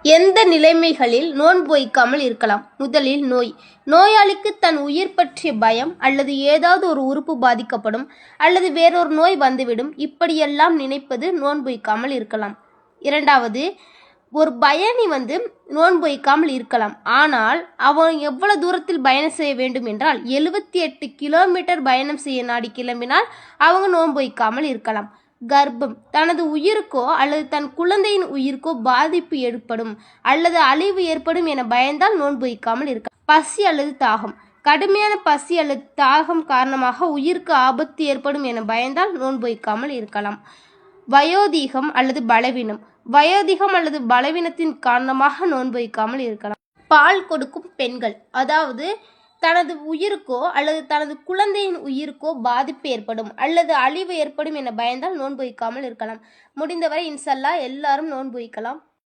எந்த நிலைமைகளில் நோன்பு வைக்காமல் இருக்கலாம்? முதலில் நோய். நோயாளிக்கு தன் உயிர் பற்றிய பயம் அல்லது ஏதாவது ஒரு உறுப்பு பாதிக்கப்படும் அல்லது வேறொரு நோய் வந்துவிடும் இப்படியெல்லாம் நினைப்பது நோன்பு வைக்காமல் இருக்கலாம். இரண்டாவது, ஒரு பயணி நோன்பு வைக்காமல் இருக்கலாம். ஆனால் அவன் எவ்வளவு தூரத்தில் பயணம் செய்ய வேண்டும் என்றால் 78 கிலோமீட்டர் பயணம் செய்ய நாடி கிளம்பினால் அவங்க நோன்பு வைக்காமல் இருக்கலாம். கர்ப்பம். தனது உயிருக்கோ அல்லது தன் குழந்தையின் உயிருக்கோ பாதிப்பு ஏற்படும் அல்லது அழிவு ஏற்படும் என பயந்தால் நோன்பு வைக்காமல் இருக்கலாம். பசி அல்லது தாகம். கடுமையான பசி அல்லது தாகம் காரணமாக உயிருக்கு ஆபத்து ஏற்படும் என பயந்தால் நோன்பு வைக்காமல் இருக்கலாம். வயோதிகம் அல்லது பலவீனம். வயோதிகம் அல்லது பலவீனத்தின் காரணமாக நோன்பு வைக்காமல் இருக்கலாம். பால் கொடுக்கும் பெண்கள், அதாவது தனது உயிருக்கோ அல்லது தனது குழந்தையின் உயிருக்கோ பாதிப்பு ஏற்படும் அல்லது அழிவு ஏற்படும் என பயந்தால் நோன்பு வைக்காமல் இருக்கலாம். முடிந்தவரை இன்ஷா அல்லாஹ் எல்லாரும் நோன்பு வைக்கலாம்.